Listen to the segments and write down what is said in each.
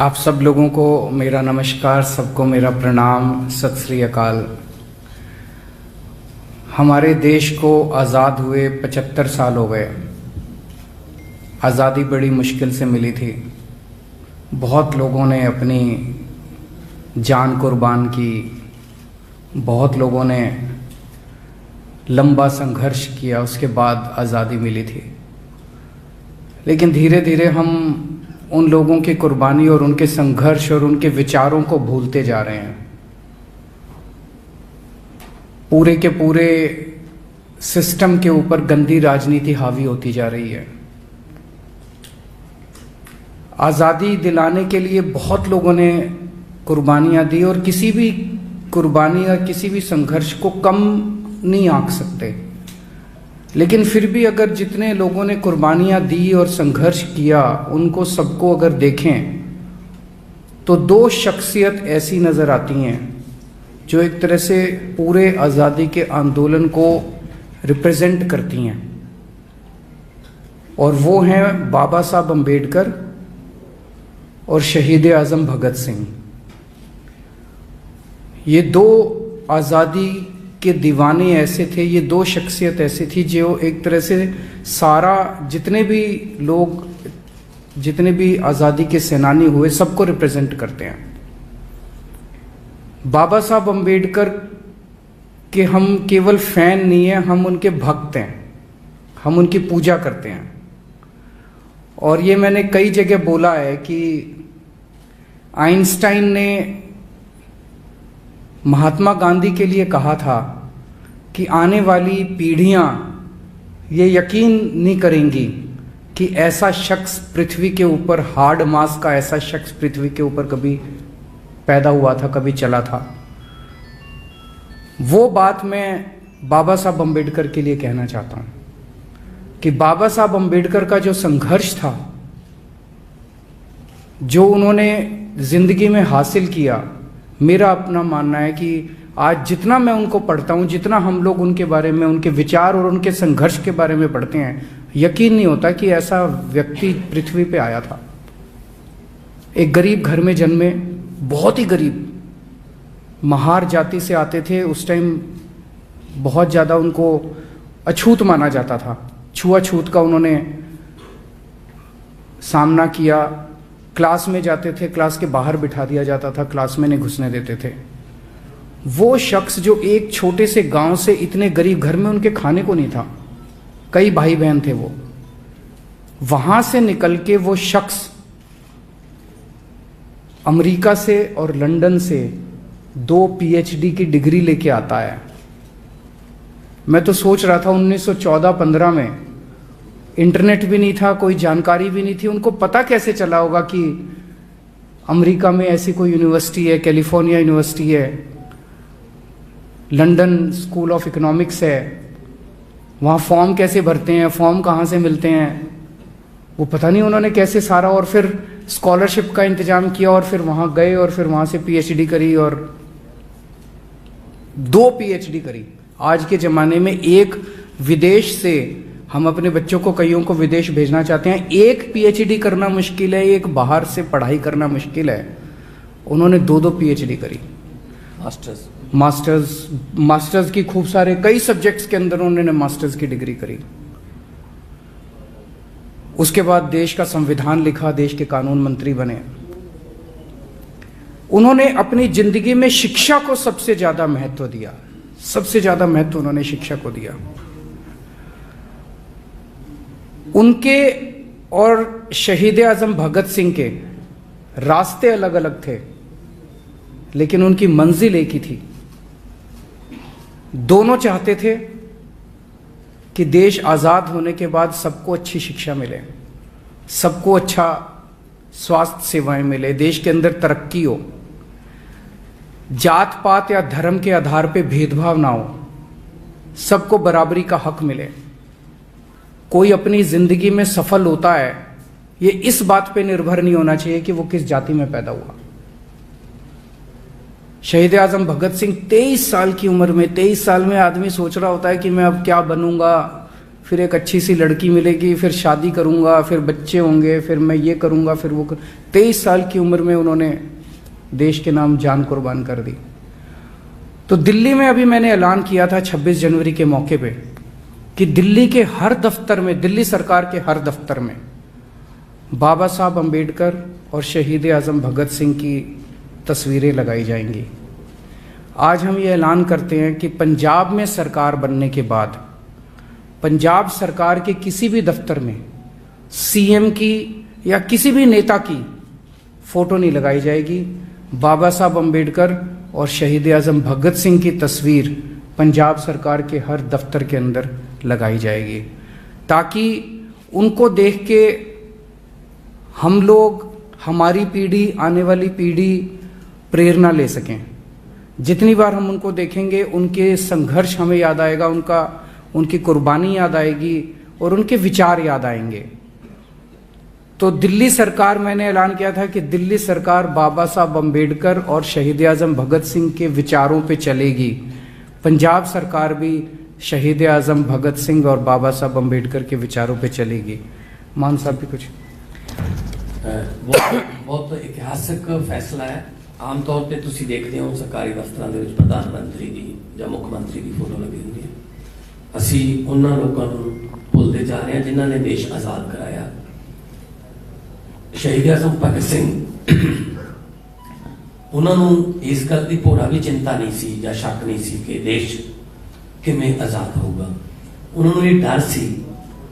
आप सब लोगों को मेरा नमस्कार, सबको मेरा प्रणाम, सत श्री अकाल। हमारे देश को आज़ाद हुए 75 साल हो गए। आज़ादी बड़ी मुश्किल से मिली थी। बहुत लोगों ने अपनी जान कुर्बान की, बहुत लोगों ने लंबा संघर्ष किया, उसके बाद आज़ादी मिली थी। लेकिन धीरे धीरे हम उन लोगों की कुर्बानी और उनके संघर्ष और उनके विचारों को भूलते जा रहे हैं। पूरे के पूरे सिस्टम के ऊपर गंदी राजनीति हावी होती जा रही है। आज़ादी दिलाने के लिए बहुत लोगों ने कुर्बानियां दी और किसी भी कुर्बानी या किसी भी संघर्ष को कम नहीं आंक सकते। लेकिन फिर भी अगर जितने लोगों ने कुर्बानियां दी और संघर्ष किया, उनको सबको अगर देखें तो दो शख्सियत ऐसी नज़र आती हैं जो एक तरह से पूरे आज़ादी के आंदोलन को रिप्रेजेंट करती हैं, और वो हैं बाबा साहब अम्बेडकर और शहीद आज़म भगत सिंह। ये दो आज़ादी के दीवाने ऐसे थे, ये दो शख्सियत ऐसी थी जो एक तरह से सारा जितने भी लोग, जितने भी आज़ादी के सेनानी हुए, सबको रिप्रेजेंट करते हैं। बाबा साहब अम्बेडकर के हम केवल फैन नहीं हैं, हम उनके भक्त हैं, हम उनकी पूजा करते हैं। और ये मैंने कई जगह बोला है कि आइंस्टाइन ने महात्मा गांधी के लिए कहा था कि आने वाली पीढ़ियां ये यकीन नहीं करेंगी कि ऐसा शख्स पृथ्वी के ऊपर, हार्ड मास का ऐसा शख्स पृथ्वी के ऊपर कभी पैदा हुआ था, कभी चला था। वो बात मैं बाबा साहब अम्बेडकर के लिए कहना चाहता हूं कि बाबा साहब अम्बेडकर का जो संघर्ष था, जो उन्होंने जिंदगी में हासिल किया, मेरा अपना मानना है कि आज जितना मैं उनको पढ़ता हूँ, जितना हम लोग उनके बारे में, उनके विचार और उनके संघर्ष के बारे में पढ़ते हैं, यकीन नहीं होता कि ऐसा व्यक्ति पृथ्वी पे आया था। एक गरीब घर में जन्मे, बहुत ही गरीब, महार जाति से आते थे। उस टाइम बहुत ज़्यादा उनको अछूत माना जाता था, छुआछूत का उन्होंने सामना किया। क्लास में जाते थे, क्लास के बाहर बिठा दिया जाता था, क्लास में नहीं घुसने देते थे। वो शख्स जो एक छोटे से गांव से, इतने गरीब घर में उनके खाने को नहीं था, कई भाई बहन थे, वो वहां से निकल के वो शख्स अमेरिका से और लंदन से 2 पीएचडी की डिग्री लेके आता है। मैं तो सोच रहा था 1914-15 में इंटरनेट भी नहीं था, कोई जानकारी भी नहीं थी, उनको पता कैसे चला होगा कि अमेरिका में ऐसी कोई यूनिवर्सिटी है, कैलिफोर्निया यूनिवर्सिटी है, लंदन स्कूल ऑफ इकोनॉमिक्स है, वहाँ फॉर्म कैसे भरते हैं, फॉर्म कहाँ से मिलते हैं, वो पता नहीं उन्होंने कैसे सारा, और फिर स्कॉलरशिप का इंतजाम किया और फिर वहाँ गए और फिर वहाँ से पीएचडी करी और 2 पीएचडी करी। आज के ज़माने में एक विदेश से, हम अपने बच्चों को कईयों को विदेश भेजना चाहते हैं, एक पीएचडी करना मुश्किल है, एक बाहर से पढ़ाई करना मुश्किल है। उन्होंने 2-2 पीएचडी करी, मास्टर्स की, खूब सारे कई सब्जेक्ट्स के अंदर उन्होंने मास्टर्स की डिग्री करी। उसके बाद देश का संविधान लिखा, देश के कानून मंत्री बने। उन्होंने अपनी जिंदगी में शिक्षा को सबसे ज्यादा महत्व दिया, सबसे ज्यादा महत्व उन्होंने शिक्षा को दिया। उनके और शहीद आज़म भगत सिंह के रास्ते अलग अलग थे, लेकिन उनकी मंजिल एक ही थी। दोनों चाहते थे कि देश आज़ाद होने के बाद सबको अच्छी शिक्षा मिले, सबको अच्छा स्वास्थ्य सेवाएं मिले, देश के अंदर तरक्की हो, जात पात या धर्म के आधार पे भेदभाव ना हो, सबको बराबरी का हक मिले। कोई अपनी जिंदगी में सफल होता है, ये इस बात पे निर्भर नहीं होना चाहिए कि वो किस जाति में पैदा हुआ। शहीद आज़म भगत सिंह 23 साल की उम्र में, 23 साल में आदमी सोच रहा होता है कि मैं अब क्या बनूंगा, फिर एक अच्छी सी लड़की मिलेगी, फिर शादी करूँगा, फिर बच्चे होंगे, फिर मैं ये करूँगा, फिर वो 23 साल की उम्र में उन्होंने देश के नाम जान कुर्बान कर दी। तो दिल्ली में अभी मैंने ऐलान किया था 26 जनवरी के मौके पे कि दिल्ली के हर दफ्तर में, दिल्ली सरकार के हर दफ्तर में बाबा साहब अम्बेडकर और शहीद आज़म भगत सिंह की तस्वीरें लगाई जाएंगी। आज हम ये ऐलान करते हैं कि पंजाब में सरकार बनने के बाद पंजाब सरकार के किसी भी दफ्तर में सीएम की या किसी भी नेता की फोटो नहीं लगाई जाएगी। बाबा साहब अम्बेडकर और शहीद आज़म भगत सिंह की तस्वीर पंजाब सरकार के हर दफ्तर के अंदर लगाई जाएगी, ताकि उनको देख के हम लोग, हमारी पीढ़ी, आने वाली पीढ़ी प्रेरणा ले सकें। जितनी बार हम उनको देखेंगे उनके संघर्ष हमें याद आएगा, उनकी कुर्बानी याद आएगी और उनके विचार याद आएंगे। तो दिल्ली सरकार, मैंने ऐलान किया था कि दिल्ली सरकार बाबा साहब अम्बेडकर और शहीद आज़म भगत सिंह के विचारों पे चलेगी। पंजाब सरकार भी शहीद आज़म भगत सिंह और बाबा साहब अम्बेडकर के विचारों पे चलेगी। मान साहब भी कुछ। बहुत इतिहासक फैसला है। आम तौर पर तुम देखते हो सरकारी दफ्तर के प्रधानमंत्री की या मुख्यमंत्री की फोटो लगी होंगी। असी उन्होंने लोगों को भुलते जा रहे हैं जिन्होंने देश आज़ाद कराया। शहीद आज़म भगत सिंह, उन्होंने इस गल की भोरा भी चिंता नहीं सी या शक नहीं सी कि देश किमें आज़ाद होगा। उन्होंने ये डर सी।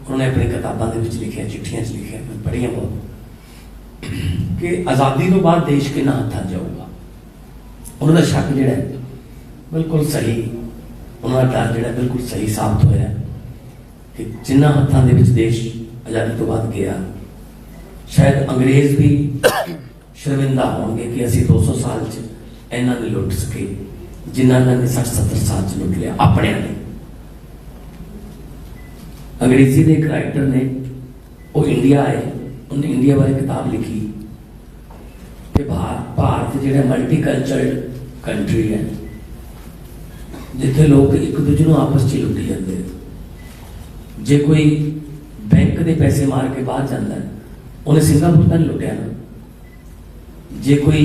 उन्होंने अपनी किताबों के लिखा, चिट्ठियां लिखा, मैं पढ़िया बहुत, कि आज़ादी तो बाद देश कितना हथा जाऊगा। उन्होंने शक जोड़ा बिल्कुल सही, उन्होंने डर जोड़ा बिल्कुल सही साबित होया कि जिन्होंने हथों के देश आज़ादी तो बाद गया, शायद अंग्रेज भी शर्मिंदा होंगे कि असी 200 साल इन्हों ने लुट सके जिन्होंने 60-70 साल लुट लिया अपने ने। अंग्रेजी के एक राइटर ने, वो इंडिया आए, उन्हें इंडिया बारे किताब लिखी कि भारत जो मल्टीकल्चरल कंट्री है, जिथे लोग एक दूजे को आपस च लुटी जाते हैं। जे कोई बैंक के पैसे मार के बाहर जाता है, उन्हें सिंगापुर तो नहीं लुटिया ना। जे कोई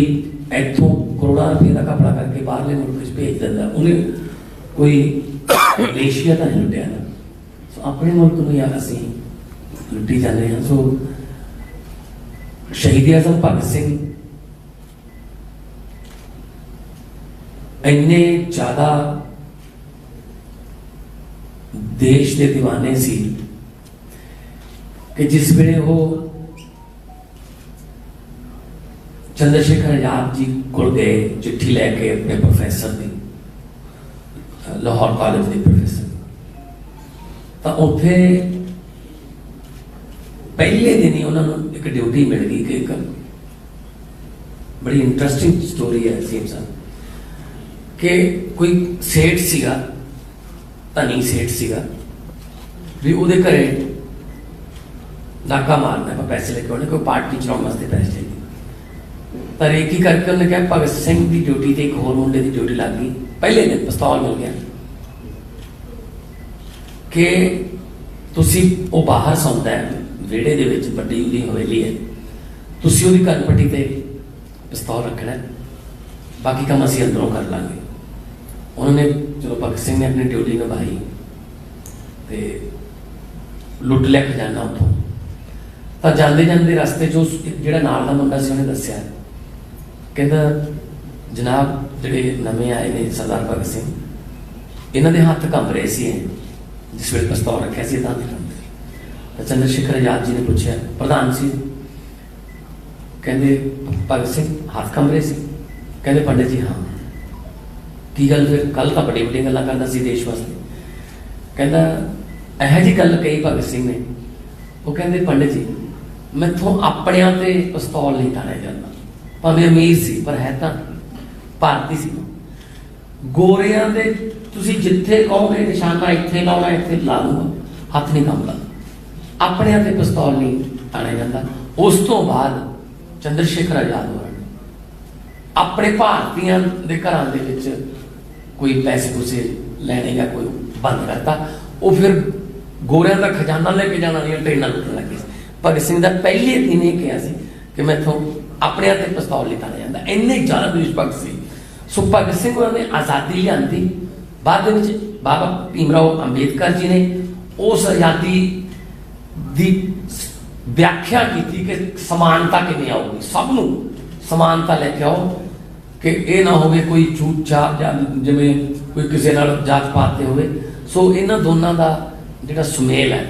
इतों करोड़ों रुपये का कपड़ा करके बाहरले मुल्क भेज देता, उन्हें कोई मलेशिया तो नहीं लुटिया ना। सो अपने मुल्क में यार असी लुटी जाते हैं। सो शहीद आज़म भगत सिंह इन्ने ज्यादा देश के दीवाने सी कि जिस वेले वो चंद्रशेखर आजाद जी को गए चिट्ठी लैके अपने प्रोफैसर की, लाहौर कॉलेज के प्रोफैसर, तो उत्थे पहले दिन ही उन्होंने एक ड्यूटी मिल गई कि एक बड़ी इंटरेस्टिंग स्टोरी है सीएम साहब, कि कोई सेठ सीगा, धनी सेठ सीगा, भी उहदे घरे डाका मारना है, पैसे लेके उन्हें कोई पार्टी चलाने वास्ते पैसे चाहिए। पर एक ही करके उन्हें कहा भगत सिंह की ड्यूटी ते एक होर मुंडे की ड्यूटी लग गई। पहले दिन पिस्तौल मिल गया कि तुसी वो बाहर सौंदा है वेड़े दे विच, वड्डी उहदी हवेली है, तुसी उहदी कनपट्टी ते पिस्तौल रखना है, बाकी काम असीं अंदरों कर लांगे। उन्होंने जो भगत सिंह ने अपनी ड्यूटी निभाई ते लुट लिया खजाना उतों। तो जाते जाते रस्ते जो जो नाल का मुंडा से उन्हें दसिया, कहता जनाब जोड़े नवे आए ने सरदार भगत सिंह, इन्होंने हाथ कंब रहे थे जिस वे पिस्तौल रखा से दांत कंबे। तो चंद्रशेखर आजाद जी ने पूछा, प्रधान सी, कहते भगत सिंह हाथ कंब रहे थे? कहते पंडित जी हाँ। की गल फिर? कल तो बड़ी बड़ी गल्लां करदा सी देश वास्ते। कहता यह जी गल कही भगत सिंह ने, वो कहते पंडित जी मैथों अपने ते पिस्तौल नहीं ताड़िया जाता, भावें अमीर सी पर है तो भारती सी। गोरियां दे तुसीं जिथे कहोगे निशाना इत्थे लाउणा, इत्थे ला लूंगा, हथ नहीं कंबदा। अपने ते पिस्तौल नहीं ताड़िया जाता। उस तो बाद चंद्रशेखर आजाद होर अपने भारतीयों के घरां दे विच कोई पैसे पूसे लैने या कोई बंद करता। वो फिर गोरियां का खजाना लेके जाने वाली ट्रेनां लुटन लगे। भगत सिंह का पहले दिन ये कहा सी कि मैथों अपने हाथ पिस्तौल नहीं ताना जाता, इन्ने ज्यादा देशभक्त सी। सो भगत सिंह ने आज़ादी लियांदी, बाद में बाबा भीमराव अंबेडकर जी ने उस आज़ादी की व्याख्या की कि समानता किवें आऊगी, सबनों समानता लेके आओ कि यह ना हो कोई छूट छाट या जिवें कोई किसी नाल जात पात ते होवे। सो इन्हां दोनों का जिहड़ा सुमेल है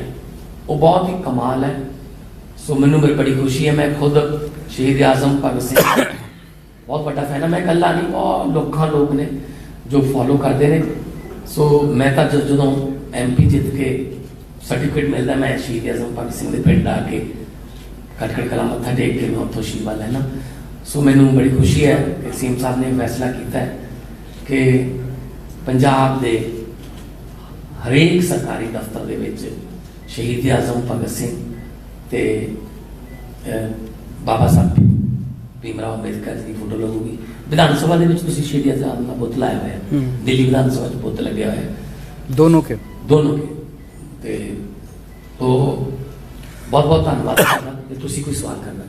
वो बहुत ही कमाल है। सो मैनूं बड़ी खुशी है, मैं खुद शहीद आजम भगत सिंह बहुत बड़ा फैन है। मैं कल्ला नहीं, बहुत लोग ने जो फॉलो करते हैं। सो मैं तो जो MP जित के सर्टिफिकेट मिलता, मैं शहीद आजम भगत सिंह के पिंड आके खटखड़ कला मत्था टेक के मैं उत्थों आशीर्वाद लैना। सो मैनूं बड़ी खुशी है कि सीएम साहब ने फैसला किया है कि पंजाब के हरेक सरकारी दफ्तर दे विच शहीद आजम भगत सिंह ते बाबा साहब भीमराव अंबेडकर जी की फोटो लगूगी। विधान सभा के शहीद आजम का बुत लाया हुआ है, दिल्ली विधान सभा बुत लगे हुआ है दोनों के तो बहुत बहुत धन्यवाद कि तुसी कोई सवाल करना।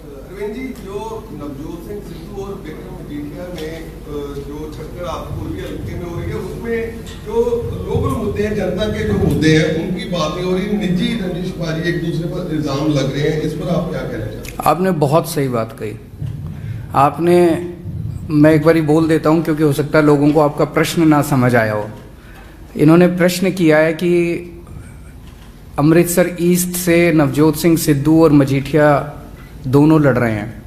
अरविंद जी, जो नवजोत सिंह सिद्धू और विक्रम मजीठिया में जो टक्कर आपको पूर्वी हल्के में हो रही है, उसमें जो लोकल मुद्दे हैं, जनता के जो मुद्दे हैं, उनकी बात नहीं हो रही, निजी रंजिशबाजी एक दूसरे पर इल्जाम लग रहे हैं, इस पर आप क्या कहना चाहते हैं? आपने बहुत सही बात कही। आपने, मैं एक बार बोल देता हूं क्योंकि हो सकता है लोगों को आपका प्रश्न ना समझ आया हो। इन्होंने प्रश्न किया है कि अमृतसर ईस्ट से नवजोत सिंह सिद्धू और मजीठिया दोनों लड़ रहे हैं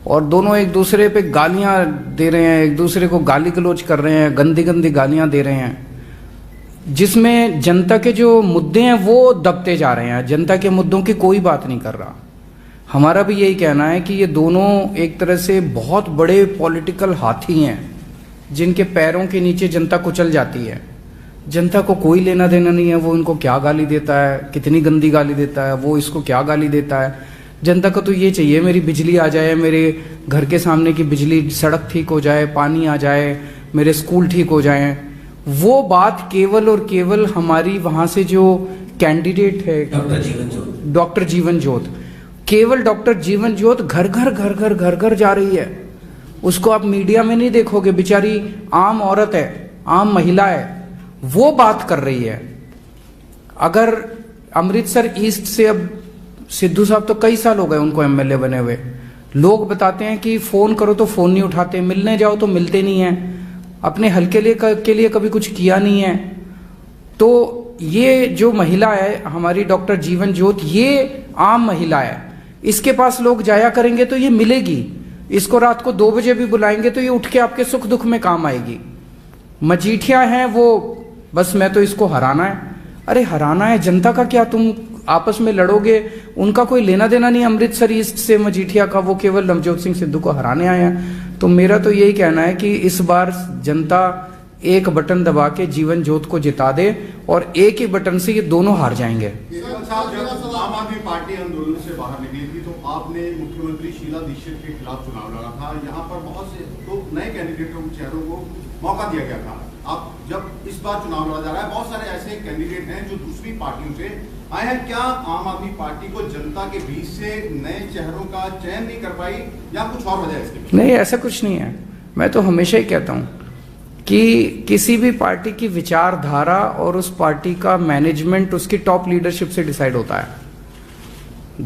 और दोनों एक दूसरे पे गालियां दे रहे हैं, एक दूसरे को गाली गलौज कर रहे हैं, गंदी गंदी गालियां दे रहे हैं, जिसमें जनता के जो मुद्दे हैं वो दबते जा रहे हैं। जनता के मुद्दों की कोई बात नहीं कर रहा। हमारा भी यही कहना है कि ये दोनों एक तरह से बहुत बड़े पॉलिटिकल हाथी हैं जिनके पैरों के नीचे जनता कुचल जाती है। जनता को कोई लेना देना नहीं है, वो इनको क्या गाली देता है, कितनी गंदी गाली देता है, वो इसको क्या गाली देता है। जनता को तो ये चाहिए मेरी बिजली आ जाए, मेरे घर के सामने की बिजली, सड़क ठीक हो जाए, पानी आ जाए, मेरे स्कूल ठीक हो जाए। वो बात केवल और केवल हमारी वहां से जो कैंडिडेट है डॉक्टर जीवन ज्योत, केवल डॉक्टर जीवन ज्योत घर घर जा रही है। उसको आप मीडिया में नहीं देखोगे, बेचारी आम औरत है, आम महिला है, वो बात कर रही है। अगर अमृतसर ईस्ट से, अब सिद्धू साहब तो कई साल हो गए उनको MLA बने हुए, लोग बताते हैं कि फोन करो तो फोन नहीं उठाते, मिलने जाओ तो मिलते नहीं है, अपने हल्के के लिए कभी कुछ किया नहीं है। तो ये जो महिला है हमारी डॉक्टर जीवन ज्योत, ये आम महिला है, इसके पास लोग जाया करेंगे तो ये मिलेगी। इसको रात को 2 बजे भी बुलाएंगे तो ये उठ के आपके सुख दुख में काम आएगी। मजीठिया है वो, बस मैं तो इसको हराना है। अरे हराना है, जनता का क्या, तुम आपस में लड़ोगे, उनका कोई लेना देना नहीं अमृतसर ईस्ट से मजीठिया का, वो केवल नवजोत सिंह सिद्धू को हराने आए हैं। तो मेरा तो यही कहना है कि इस बार जनता एक बटन दबा के जीवन ज्योत को जिता दे और एक ही बटन से ये दोनों हार जाएंगे। जब आम आदमी पार्टी आंदोलन से बाहर निकली थी तो आपने मुख्यमंत्री शीला दीक्षित के खिलाफ चुनाव लड़ा था। यहाँ पर बहुत से तो नए कैंडिडेटों चेहरों को मौका दिया गया था। अब जब इस बार चुनाव लड़ा जा रहा है, बहुत सारे ऐसे कैंडिडेट हैं जो दूसरी पार्टियों से आए हैं। क्या आम आदमी पार्टी को जनता के बीच से नए चेहरों का चयन नहीं कर पाई या कुछ और वजह है इसके? नहीं, ऐसा कुछ नहीं है। मैं तो हमेशा ही कहता हूं कि किसी भी पार्टी की विचारधारा और उस पार्टी का मैनेजमेंट उसकी टॉप लीडरशिप से डिसाइड होता है।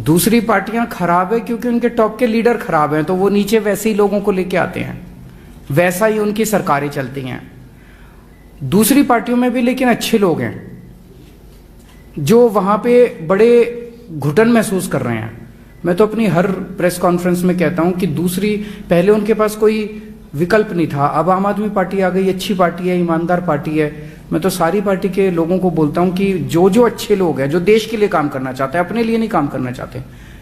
दूसरी पार्टियां खराब है क्योंकि उनके टॉप के लीडर खराब हैं, तो वो नीचे वैसे ही लोगों को लेके आते हैं, वैसा ही उनकी सरकारें चलती हैं। दूसरी पार्टियों में भी लेकिन अच्छे लोग हैं जो वहां पे बड़े घुटन महसूस कर रहे हैं। मैं तो अपनी हर प्रेस कॉन्फ्रेंस में कहता हूं कि दूसरी, पहले उनके पास कोई विकल्प नहीं था, अब आम आदमी पार्टी आ गई, अच्छी पार्टी है, ईमानदार पार्टी है। मैं तो सारी पार्टी के लोगों को बोलता हूं कि जो जो अच्छे लोग हैं, जो देश के लिए काम करना चाहते हैं, अपने लिए नहीं काम करना चाहते,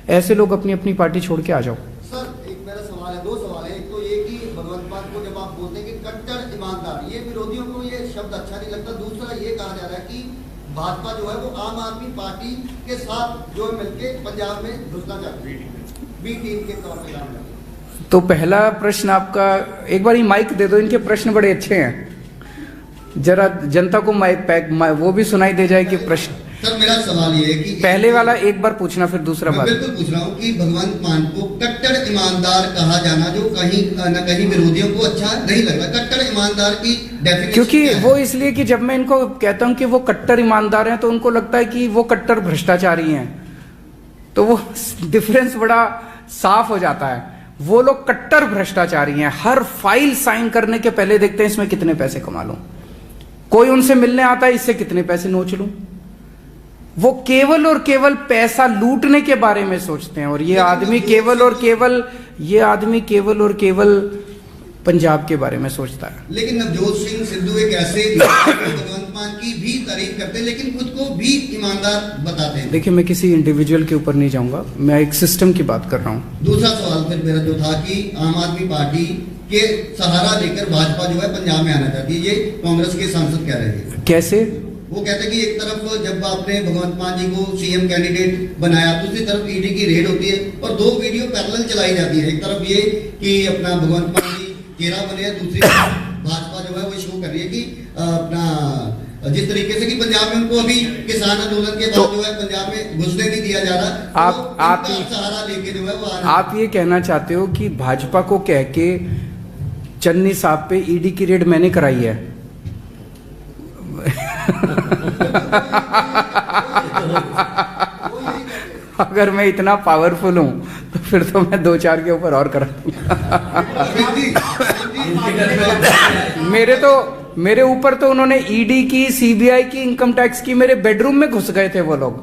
ऐसे लोग अपनी अपनी पार्टी छोड़ के आ जाओ। सर, एक मेरा सवाल है, 2 सवाल है। एक तो ये कि भगवंत मान को जब आप बोलते हैं कि कट्टर ईमानदार, ये विरोधियों को ये शब्द अच्छा नहीं लगता। दूसरा ये कहा जा रहा है कि भाजपा जो है वो आम आदमी पार्टी के साथ जो है मिलकर पंजाब में घुसना चाहती है, बी टीम के तौर पर काम करती है। तो पहला प्रश्न आपका, एक बार ही माइक दे दो, इनके प्रश्न बड़े अच्छे हैं, जरा जनता को माइक वो भी सुनाई दे जाए कि प्रश्न। सर मेरा सवाल ये है कि पहले वाला एक बार पूछना, फिर दूसरा मैं बात। बिल्कुल पूछ रहा हूँ कि भगवंत मान को कट्टर ईमानदार कहा जाना जो कहीं न कहीं विरोधियों को अच्छा नहीं लग रहा, कट्टर ईमानदार की डेफिनेशन क्योंकि क्या है? वो इसलिए कि जब मैं इनको कहता हूं कि वो कट्टर ईमानदार हैं तो उनको लगता है कि वो कट्टर भ्रष्टाचारी हैं, तो वो डिफरेंस बड़ा साफ हो जाता है। वो लोग कट्टर भ्रष्टाचारी हैं, हर फाइल साइन करने के पहले देखते हैं इसमें कितने पैसे कमा लूं, कोई उनसे मिलने आता है इससे कितने पैसे नोच लूं। वो केवल और केवल पैसा लूटने के बारे में सोचते हैं, और ये आदमी केवल और केवल पंजाब के बारे में सोचता है। लेकिन नवजोत सिंह सिद्धू एक ऐसे भगवंत मान की भी तारीफ करते हैं लेकिन खुद को भी ईमानदार बताते हैं। देखिए, मैं किसी इंडिविजुअल के ऊपर नहीं जाऊंगा, मैं एक सिस्टम की बात कर रहा हूं। दूसरा सवाल फिर मेरा जो था कि आम आदमी पार्टी के सहारा लेकर भाजपा जो है पंजाब में आना चाहती है, ये कांग्रेस के सांसद कह रहे हैं। कैसे? वो कहते हैं कि एक तरफ जब आपने भगवंत मान जी को सीएम कैंडिडेट बनाया, दूसरी तरफ ईडी की रेड होती है और दो वीडियो पैरेलल चलाई जाती है। एक तरफ ये कि अपना भगवंत मान जी चेहरा बने हैं, दूसरी तरफ भाजपा जो है वो शो कर रही है कि अपना जिस तरीके से कि पंजाब में उनको अभी किसान आंदोलन के बाद जो है पंजाब में घुसने नहीं दिया जा रहा। आप सहारा लेके जो है वो आप ये कहना चाहते हो कि भाजपा को कह के चन्नी साहब पे ईडी की रेड मैंने कराई है? अगर मैं इतना पावरफुल हूं तो फिर तो मैं 2-4 के ऊपर और करा मेरे ऊपर तो उन्होंने ईडी की, सीबीआई की, इनकम टैक्स की, मेरे बेडरूम में घुस गए थे वो लोग।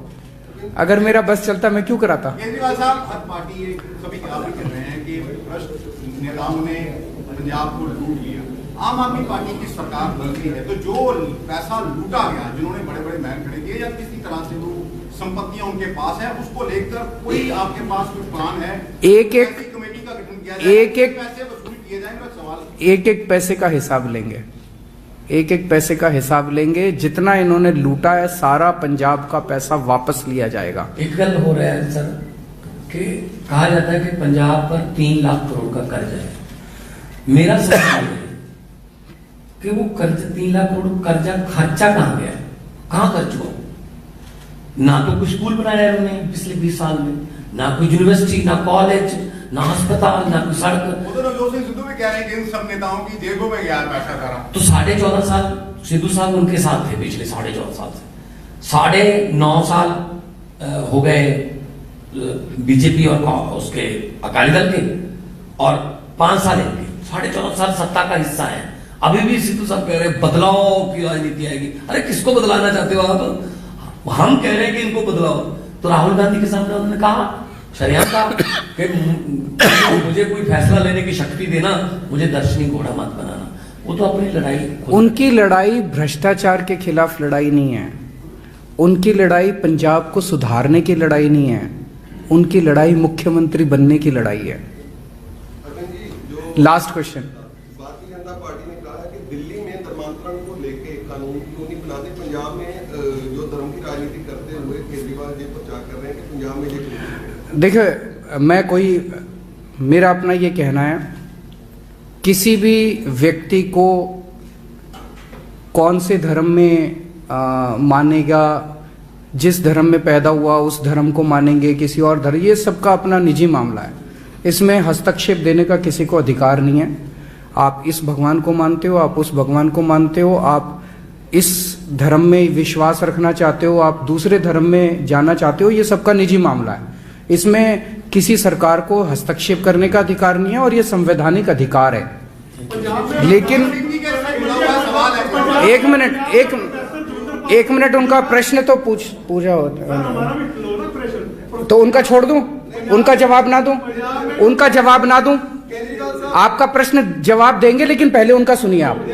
अगर मेरा बस चलता मैं क्यों कराता? केजरीवाल साहब, हर पार्टी सभी आप भी कह रहे हैं कि भ्रष्ट नेताओं ने पंजाब को लूट लिया। आम आदमी पार्टी की सरकार बनती है तो जो पैसा लूटा गया, जिन्होंने बड़े बड़े महल खड़े किए या किसी तरह से वो संपत्तियां उनके पास है, उसको लेकर कोई आपके पास कुछ प्लान है? एक कमेटी का गठन किया जाए, पैसे वसूल किए जाएंगे? सवाल एक पैसे का हिसाब लेंगे, एक पैसे का हिसाब लेंगे। जितना इन्होंने लूटा है सारा पंजाब का पैसा वापस लिया जाएगा। एक गल हो रहा है सर कि कहा जाता है कि पंजाब पर 3 लाख करोड़ का कर्ज है। मेरा सवाल है कि वो कर्ज 3 लाख करोड़ कर्जा खर्चा कहां गया, कहां खर्च हुआ? ना तो कोई स्कूल बनाया उन्होंने पिछले 20 साल में, ना कोई यूनिवर्सिटी, ना कॉलेज, ना अस्पताल, ना कोई सड़क। नवजोत सिंह सिद्धू भी कह रहे हैं कि इन सब नेताओं की जेबों में गया पैसा सारा। तो 14.5 साल सिद्धू साहब उनके साथ थे पिछले 14.5 साल से। 9.5 साल हो गए बीजेपी और उसके अकाली दल के, और 5 साल इनके। 14.5 साल सत्ता का हिस्सा है। अभी भी सिद्धू साहब कह रहे हैं बदलाव की राजनीति आएगी। अरे किसको बदलाना चाहते हो आप? हम कह रहे हैं कि इनको बदलाव। तो राहुल गांधी के सामने उन्होंने कहा, शरियात कहा कि मुझे कोई फैसला लेने की शक्ति देना, मुझे दर्शनी घोड़ा मत बनाना। वो तो अपनी लड़ाई, उनकी लड़ाई भ्रष्टाचार के खिलाफ लड़ाई नहीं है, उनकी लड़ाई पंजाब को सुधारने की लड़ाई नहीं है, उनकी लड़ाई मुख्यमंत्री बनने की लड़ाई है। Last question. Bharatiya Janata party ने कहा है कि दिल्ली में धर्मांतरण को लेके कानून क्यों नहीं बनाते? पंजाब में जो धर्म की राजनीति करते हुए केजरीवाल जी प्रचार कर रहे हैं कि पंजाब में ये। देखिए, मेरा अपना ये कहना है, किसी भी व्यक्ति को कौन से धर्म में मानेगा, जिस धर्म में पैदा हुआ उस धर्म को मानेंगे, किसी और धर्म, ये सबका अपना निजी मामला है। इसमें हस्तक्षेप देने का किसी को अधिकार नहीं है। आप इस भगवान को मानते हो, आप उस भगवान को मानते हो, आप इस धर्म में विश्वास रखना चाहते हो, आप दूसरे धर्म में जाना चाहते हो, ये सबका निजी मामला है। इसमें किसी सरकार को हस्तक्षेप करने का अधिकार नहीं है और ये संवैधानिक अधिकार है। लेकिन एक मिनट उनका प्रश्न तो पूछा होता है, तो उनका छोड़ दूं, उनका जवाब ना दूं, उनका जवाब ना दूं? आपका प्रश्न जवाब देंगे लेकिन पहले उनका सुनिए आप।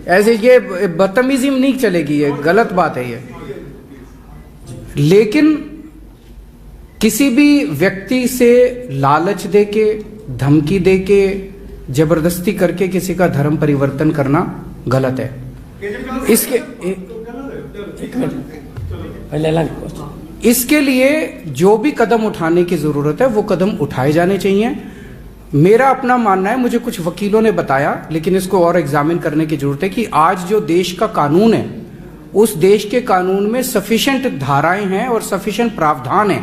ऐसे ये बदतमीजी नहीं चलेगी, ये गलत बात है ये। लेकिन किसी भी व्यक्ति से लालच देके, धमकी देके, जबरदस्ती करके किसी का धर्म परिवर्तन करना गलत है। इसके लिए जो भी कदम उठाने की जरूरत है वो कदम उठाए जाने चाहिए। मेरा अपना मानना है, मुझे कुछ वकीलों ने बताया, लेकिन इसको और एग्जामिन करने की जरूरत है कि आज जो देश का कानून है उस देश के कानून में सफिशिएंट धाराएं हैं और सफिशिएंट प्रावधान है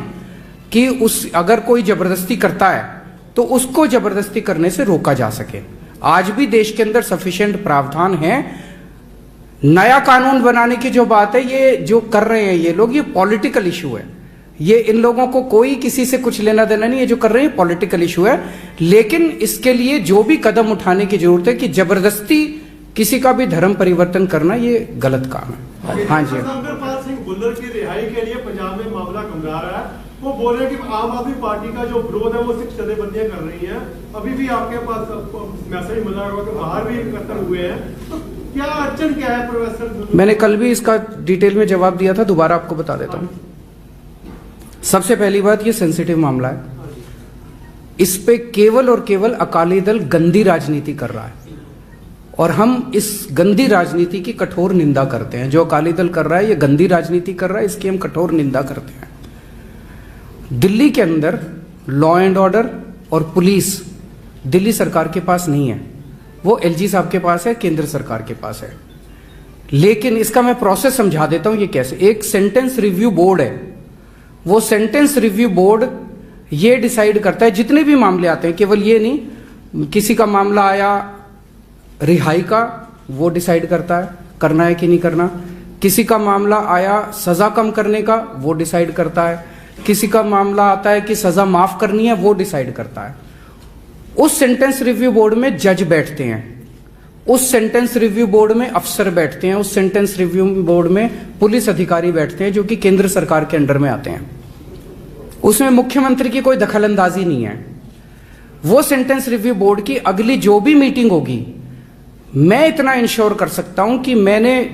कि अगर कोई जबरदस्ती करता है तो उसको जबरदस्ती करने से रोका जा सके। आज भी देश के अंदर सफिशिएंट प्रावधान है। नया कानून बनाने की जो बात है, ये जो कर रहे हैं ये लोग, ये पॉलिटिकल इशू है। ये इन लोगों को कोई किसी से कुछ लेना देना नहीं है। जो कर रहे हैं पॉलिटिकल इशू है, लेकिन इसके लिए जो भी कदम उठाने की जरूरत है कि जबरदस्ती किसी का भी धर्म परिवर्तन करना, ये गलत काम है। हाँ जी। अमरपाल सिंह भुल्लर की रिहाई के लिए पंजाब में मामला गंभीर रहा है। वो बोल रहे हैं कि आम आदमी पार्टी का जो विरोध है वो सिर्फ जथेबंदियां कर रही हैं। अभी भी आपके पास मैसेज मिला होगा कि बाहर भी एकत्र हुए हैं, तो क्या अड़चन क्या है प्रोफेसर? मैंने कल भी इसका डिटेल में जवाब दिया था, दोबारा आपको बता देता हूं। सबसे पहली बात, ये सेंसिटिव मामला है। इस पे केवल और केवल अकाली दल गंदी राजनीति कर रहा है और हम इस गंदी राजनीति की कठोर निंदा करते हैं। जो अकाली दल कर रहा है, ये गंदी राजनीति कर रहा है, इसकी हम कठोर निंदा करते हैं। दिल्ली के अंदर लॉ एंड ऑर्डर और पुलिस दिल्ली सरकार के पास नहीं है, वो एलजी साहब के पास है, केंद्र सरकार के पास है। लेकिन इसका मैं प्रोसेस समझा देता हूं ये कैसे। एक सेंटेंस रिव्यू बोर्ड है, वो सेंटेंस रिव्यू बोर्ड ये डिसाइड करता है, जितने भी मामले आते हैं, केवल ये नहीं, किसी का मामला आया रिहाई का, वो डिसाइड करता है करना है कि नहीं करना। किसी का मामला आया सजा कम करने का, वो डिसाइड करता है। किसी का मामला आता है कि सजा माफ करनी है, वो डिसाइड करता है। उस सेंटेंस रिव्यू बोर्ड में जज बैठते हैं, उस सेंटेंस रिव्यू बोर्ड में अफसर बैठते हैं, उस सेंटेंस रिव्यू बोर्ड में पुलिस अधिकारी बैठते हैं, जो कि केंद्र सरकार के अंडर में आते हैं। उसमें मुख्यमंत्री की कोई दखलंदाजी नहीं है। वो सेंटेंस रिव्यू बोर्ड की अगली जो भी मीटिंग होगी, मैं इतना इंश्योर कर सकता हूं कि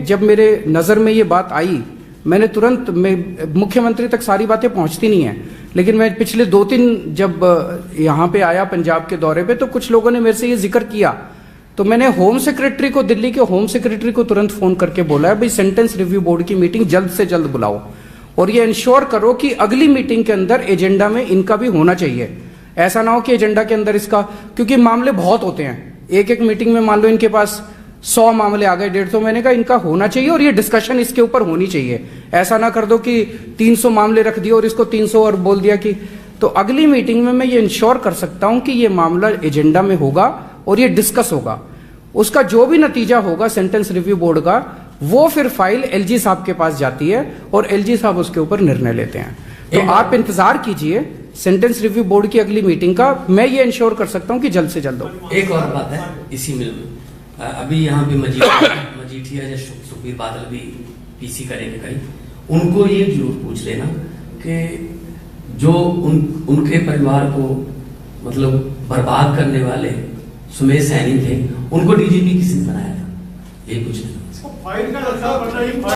जब मेरे नजर में ये बात आई, मैंने तुरंत, मुख्यमंत्री तक सारी बातें पहुंचती नहीं है, लेकिन मैं पिछले 2-3 जब यहां पे आया पंजाब के दौरे पे, तो कुछ लोगों ने मेरे से ये जिक्र किया, तो मैंने होम सेक्रेटरी को, दिल्ली के होम सेक्रेटरी को तुरंत फोन करके बोला है, भाई सेंटेंस रिव्यू बोर्ड की मीटिंग जल्द से जल्द बुलाओ और ये इंश्योर करो कि अगली मीटिंग के अंदर एजेंडा में इनका भी होना चाहिए। ऐसा ना हो कि एजेंडा के अंदर इसका, क्योंकि मामले बहुत होते हैं, एक मीटिंग में मान लो इनके पास 100 मामले आ गए, 150, मैंने कहा इनका होना चाहिए और ये डिस्कशन इसके ऊपर होनी चाहिए। ऐसा ना कर दो कि 300 मामले रख दिए और इसको 300 और बोल दिया कि, तो अगली मीटिंग में मैं ये इंश्योर कर सकता हूं कि ये मामला एजेंडा में होगा और ये डिस्कस होगा। उसका जो भी नतीजा होगा सेंटेंस रिव्यू बोर्ड का, वो फिर फाइल एलजी साहब के पास जाती है और एलजी साहब उसके ऊपर निर्णय लेते हैं। तो आप इंतजार कीजिए सेंटेंस रिव्यू बोर्ड की अगली मीटिंग का, मैं ये इंश्योर कर सकता हूं कि जल्द से जल्द हो। एक और बात है इसी में, अभी यहाँ पे मजीठिया या सुखबीर बादल भी पीसी करेंगे कहीं, उनको ये जरूर पूछ लेना कि जो उनके परिवार को मतलब बर्बाद करने वाले सुमेश सैनी थे, उनको डीजीपी किसने बनाया था, ये पूछ लेना।